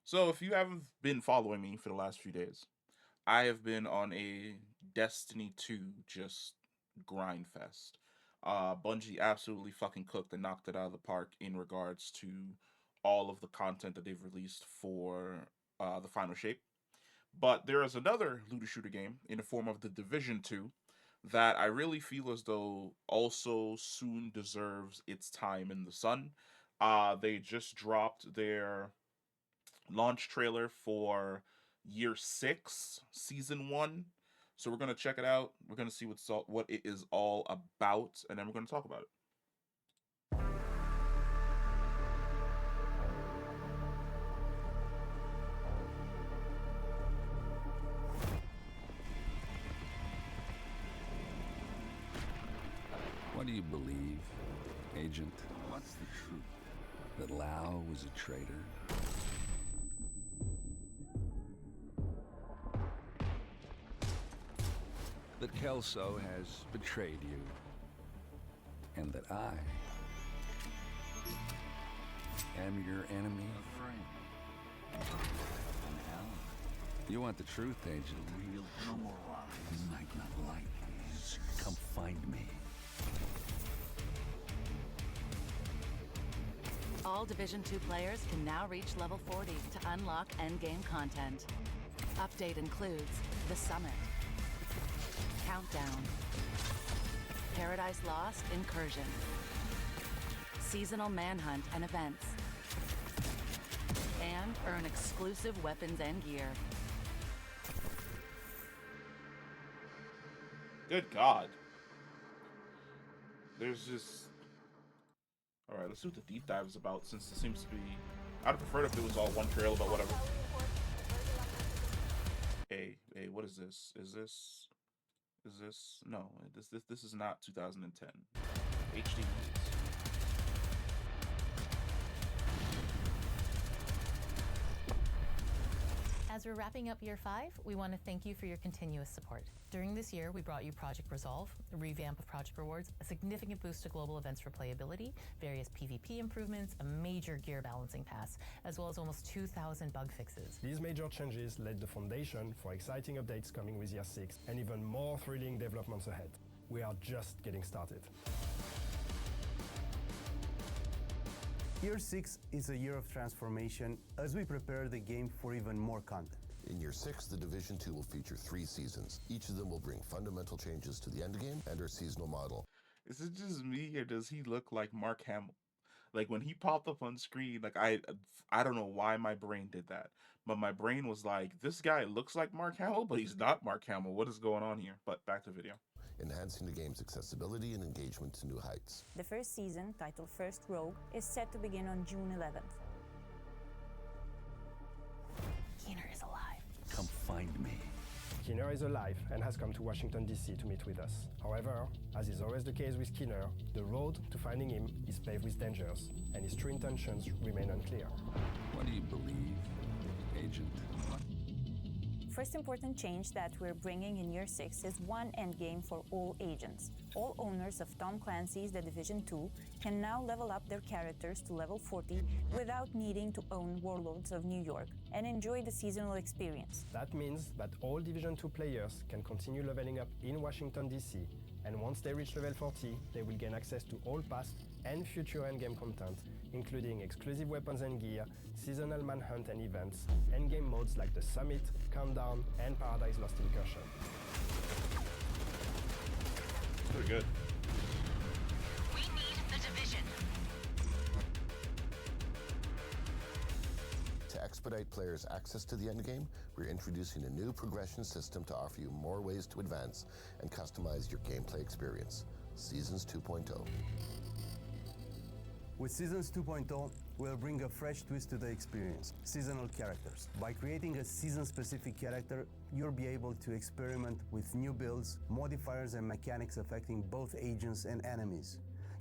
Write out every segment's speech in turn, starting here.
So, if you haven't been following me for the last few days, I have been on a Destiny 2 just grind fest. Bungie absolutely fucking cooked and knocked it out of the park in regards to all of the content that they've released for the final shape. But there is another looter shooter game in the form of the Division 2 that I really feel as though also soon deserves its time in the sun. They just dropped their launch trailer for year 6 season 1, so we're going to check it out. We're going to see what it is all about, and then we're going to talk about it. What do you believe, Agent? What's the truth? That Lau was a traitor? That Kelso has betrayed you? And that I am your enemy? A friend. An ally. You want the truth, Agent? Real no more lies. You might not like the answers. Come find me. All Division 2 players can now reach level 40 to unlock endgame content. Update includes the Summit, Countdown, Paradise Lost Incursion, Seasonal Manhunt and Events, and earn exclusive weapons and gear. Good God. There's just... Alright, let's see what the deep dive is about, since it seems to be... I'd prefer if it was all one trailer, but whatever. Hey, what is this? Is this... No, this is not 2010. HD movies. As we're wrapping up year 5, we want to thank you for your continuous support. During this year, we brought you Project Resolve, a revamp of Project Rewards, a significant boost to global events for playability, various PvP improvements, a major gear balancing pass, as well as almost 2,000 bug fixes. These major changes laid the foundation for exciting updates coming with year 6 and even more thrilling developments ahead. We are just getting started. Year 6 is a year of transformation as we prepare the game for even more content. In Year 6, the Division 2 will feature 3 seasons. Each of them will bring fundamental changes to the endgame and our seasonal model. Is it just me, or does he look like Mark Hamill? Like, when he popped up on screen, like, I don't know why my brain did that, but my brain was like, this guy looks like Mark Hamill, but he's not Mark Hamill. What is going on here? But back to video. Enhancing the game's accessibility and engagement to new heights. The first season, titled First Rogue, is set to begin on June 11th. Keener is alive. Come find me. Keener is alive and has come to Washington, D.C. to meet with us. However, as is always the case with Keener, the road to finding him is paved with dangers, and his true intentions remain unclear. What do you believe, Agent? First important change that we're bringing in Year 6 is one endgame for all agents. All owners of Tom Clancy's The Division 2 can now level up their characters to level 40 without needing to own Warlords of New York and enjoy the seasonal experience. That means that all Division 2 players can continue leveling up in Washington, D.C., and once they reach level 40, they will gain access to all past and future endgame content, including exclusive weapons and gear, seasonal manhunt and events, endgame modes like the Summit, Countdown, and Paradise Lost Incursion. Pretty good. We need the Division. To expedite players' access to the endgame, we're introducing a new progression system to offer you more ways to advance and customize your gameplay experience. Seasons 2.0. With Seasons 2.0, we'll bring a fresh twist to the experience, seasonal characters. By creating a season-specific character, you'll be able to experiment with new builds, modifiers, and mechanics affecting both agents and enemies,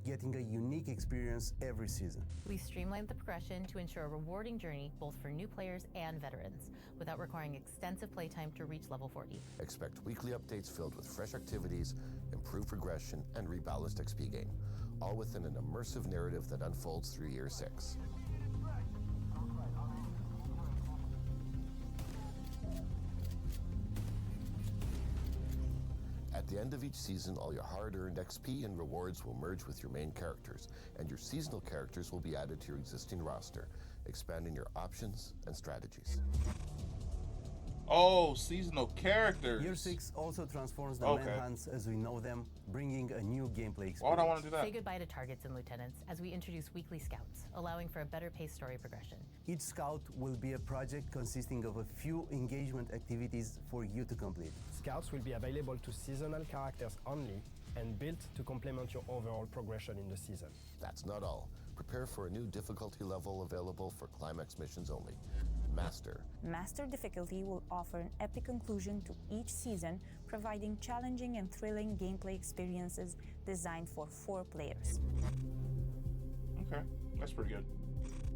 getting a unique experience every season. We streamlined the progression to ensure a rewarding journey both for new players and veterans, without requiring extensive playtime to reach level 40. Expect weekly updates filled with fresh activities, improved progression, and rebalanced XP gain, all within an immersive narrative that unfolds through Year 6. the end of each season, all your hard-earned XP and rewards will merge with your main characters, and your seasonal characters will be added to your existing roster, expanding your options and strategies. Oh, seasonal characters. Year 6 also transforms the Okay. manhunts as we know them, bringing a new gameplay experience. Why would I want to do that? Say goodbye to targets and lieutenants as we introduce weekly scouts, allowing for a better paced story progression. Each scout will be a project consisting of a few engagement activities for you to complete. Scouts will be available to seasonal characters only and built to complement your overall progression in the season. That's not all. Prepare for a new difficulty level available for climax missions only. Master. Master difficulty will offer an epic conclusion to each season, providing challenging and thrilling gameplay experiences designed for 4 players. Okay, that's pretty good.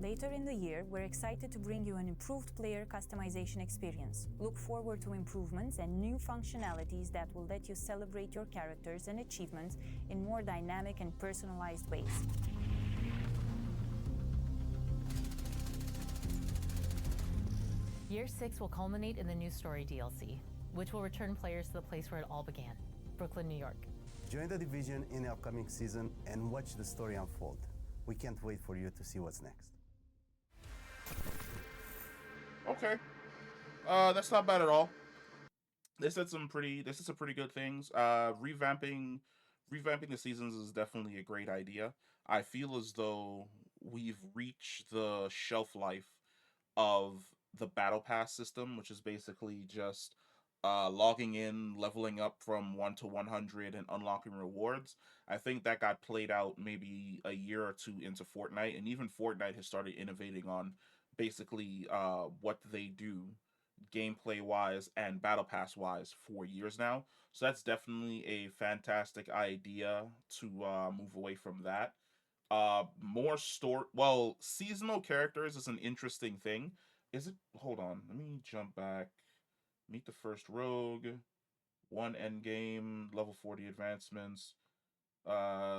Later in the year, we're excited to bring you an improved player customization experience. Look forward to improvements and new functionalities that will let you celebrate your characters and achievements in more dynamic and personalized ways. Year 6 will culminate in the new story DLC, which will return players to the place where it all began, Brooklyn, New York. Join the Division in the upcoming season and watch the story unfold. We can't wait for you to see what's next. Okay. That's not bad at all. They said some pretty good things. Revamping the seasons is definitely a great idea. I feel as though we've reached the shelf life of the battle pass system, which is basically just logging in, leveling up from 1 to 100 and unlocking rewards. I think that got played out maybe a year or two into Fortnite, and even Fortnite has started innovating on basically what they do gameplay wise and battle pass wise for years now. So that's definitely a fantastic idea to move away from that. More seasonal characters is an interesting thing. Is it? Hold on, let me jump back. Meet the first rogue, 1 endgame, level 40 advancements.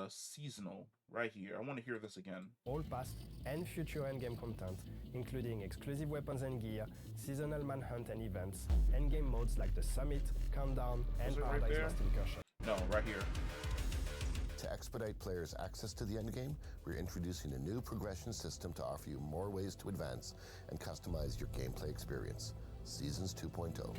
Seasonal right here. I want to hear this again. All past and future endgame content, including exclusive weapons and gear, seasonal manhunt and events, endgame modes like the Summit, Countdown, and Is it right Paradise there? Lost Incursion. No, right here. To expedite players' access to the endgame, we're introducing a new progression system to offer you more ways to advance and customize your gameplay experience. Seasons 2.0.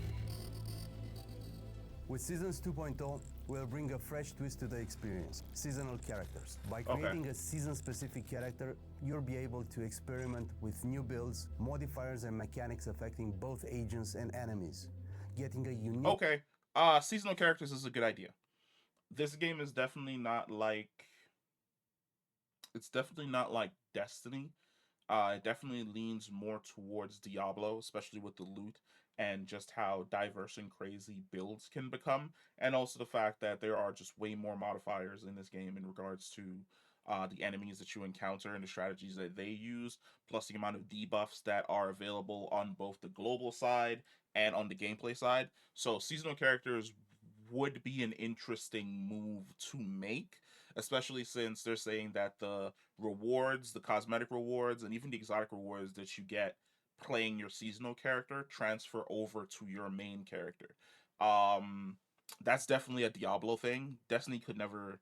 With Seasons 2.0, we'll bring a fresh twist to the experience. Seasonal characters. By creating a season-specific character, you'll be able to experiment with new builds, modifiers, and mechanics affecting both agents and enemies. Getting a unique... Okay, seasonal characters is a good idea. This game is definitely not like... It's definitely not like Destiny. It definitely leans more towards Diablo, especially with the loot and just how diverse and crazy builds can become, and also the fact that there are just way more modifiers in this game in regards to the enemies that you encounter and the strategies that they use, plus the amount of debuffs that are available on both the global side and on the gameplay side. So seasonal characters would be an interesting move to make, especially since they're saying that the rewards, the cosmetic rewards, and even the exotic rewards that you get playing your seasonal character transfer over to your main character. That's definitely a Diablo thing. Destiny could never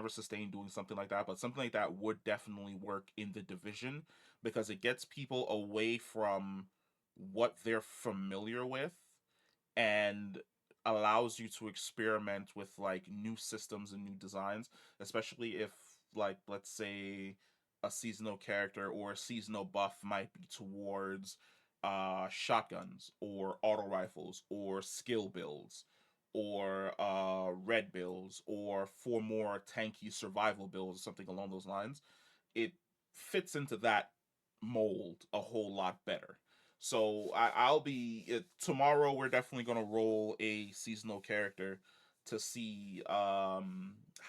sustain doing something like that, but something like that would definitely work in the Division because it gets people away from what they're familiar with and allows you to experiment with like new systems and new designs, especially if, like, let's say a seasonal character or a seasonal buff might be towards shotguns or auto rifles or skill builds or red builds or for more tanky survival builds or something along those lines. It fits into that mold a whole lot better. So I'll be tomorrow. We're definitely gonna roll a seasonal character to see how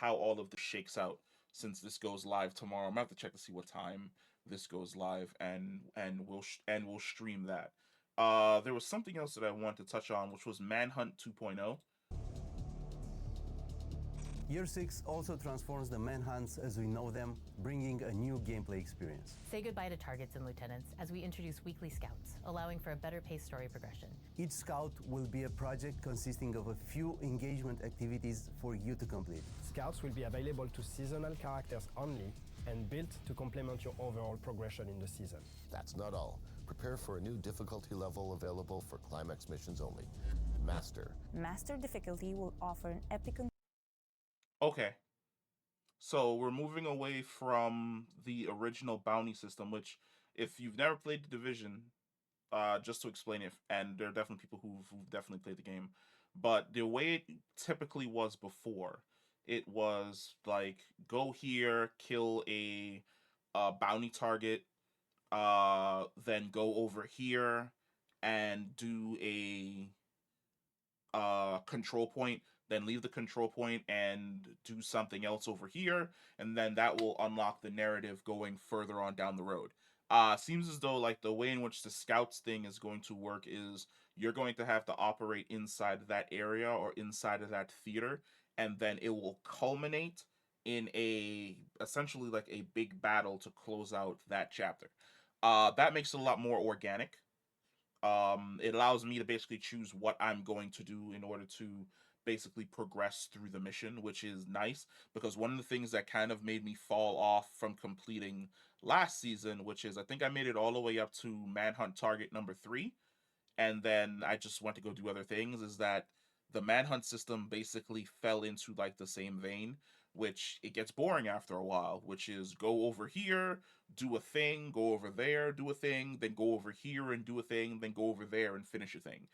all of this shakes out. Since this goes live tomorrow, I'm gonna have to check to see what time this goes live, and we'll stream that. There was something else that I wanted to touch on, which was Manhunt 2.0. Year 6 also transforms the manhunts as we know them, bringing a new gameplay experience. Say goodbye to targets and lieutenants as we introduce weekly scouts, allowing for a better paced story progression. Each scout will be a project consisting of a few engagement activities for you to complete. Scouts will be available to seasonal characters only and built to complement your overall progression in the season. That's not all. Prepare for a new difficulty level available for climax missions only. Master. Master difficulty will offer an epic. Okay. So we're moving away from the original bounty system, which, if you've never played the Division, just to explain it, and there are definitely people who've definitely played the game, but the way it typically was before, it was like go here, kill a bounty target, then go over here and do a control point, then leave the control point and do something else over here, and then that will unlock the narrative going further on down the road. Seems as though like the way in which the scouts thing is going to work is you're going to have to operate inside that area or inside of that theater, and then it will culminate in a essentially like a big battle to close out that chapter. That makes it a lot more organic. It allows me to basically choose what I'm going to do in order to basically progress through the mission, which is nice because one of the things that kind of made me fall off from completing last season, which is I think I made it all the way up to manhunt target number 3, and then I just went to go do other things, is that the manhunt system basically fell into like the same vein, which it gets boring after a while, which is go over here, do a thing, go over there, do a thing, then go over here and do a thing, then go over there and finish a thing.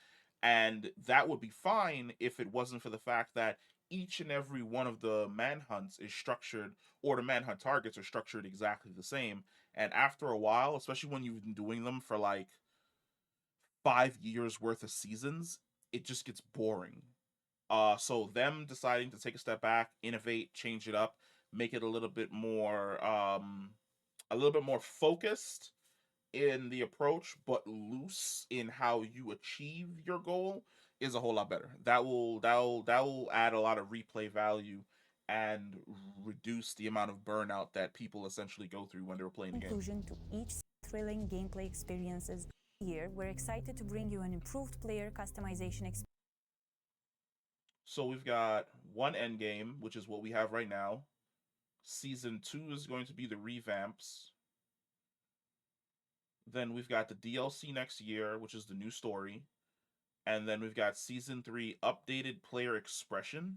And that would be fine if it wasn't for the fact that each and every one of the manhunts is structured, or the manhunt targets are structured exactly the same. And after a while, especially when you've been doing them for like 5 years worth of seasons, it just gets boring. So them deciding to take a step back, innovate, change it up, make it a little bit more focused in the approach, but loose in how you achieve your goal is a whole lot better. That will add a lot of replay value and reduce the amount of burnout that people essentially go through when they're playing the game. Conclusion to each thrilling gameplay experiences. Here, we're excited to bring you an improved player customization experience. So we've got one end game, which is what we have right now. Season 2 is going to be the revamps. Then we've got the DLC next year, which is the new story. And then we've got Season 3 updated player expression.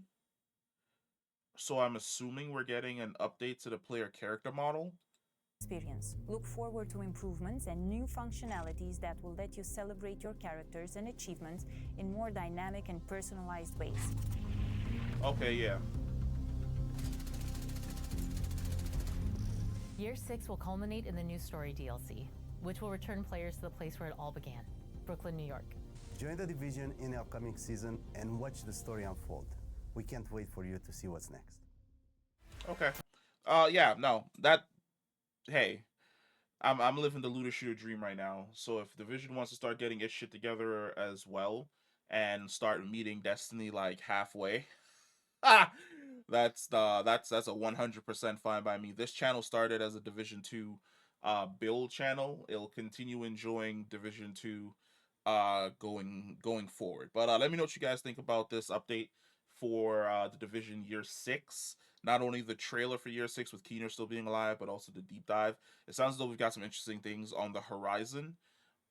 So I'm assuming we're getting an update to the player character model. Experience. Look forward to improvements and new functionalities that will let you celebrate your characters and achievements in more dynamic and personalized ways. Okay, yeah. Year 6 will culminate in the new story DLC, which will return players to the place where it all began, Brooklyn, New York. Join the Division in the upcoming season and watch the story unfold. We can't wait for you to see what's next. Okay. Yeah, no. Hey, I'm living the looter shooter dream right now. So if Division wants to start getting its shit together as well and start meeting Destiny like halfway, that's a 100% fine by me. This channel started as a Division 2 build channel. It'll continue enjoying Division 2 going forward. But let me know what you guys think about this update for the Division Year 6. Not only the trailer for Year 6 with Keener still being alive, but also the deep dive. It sounds as though we've got some interesting things on the horizon.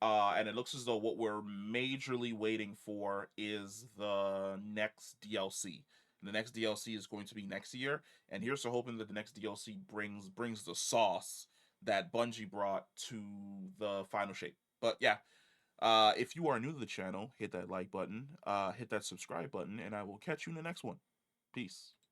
And it looks as though what we're majorly waiting for is the next DLC. And the next DLC is going to be next year. And here's to hoping that the next DLC brings the sauce that Bungie brought to the final shape. But yeah, if you are new to the channel, hit that like button, hit that subscribe button, and I will catch you in the next one. Peace.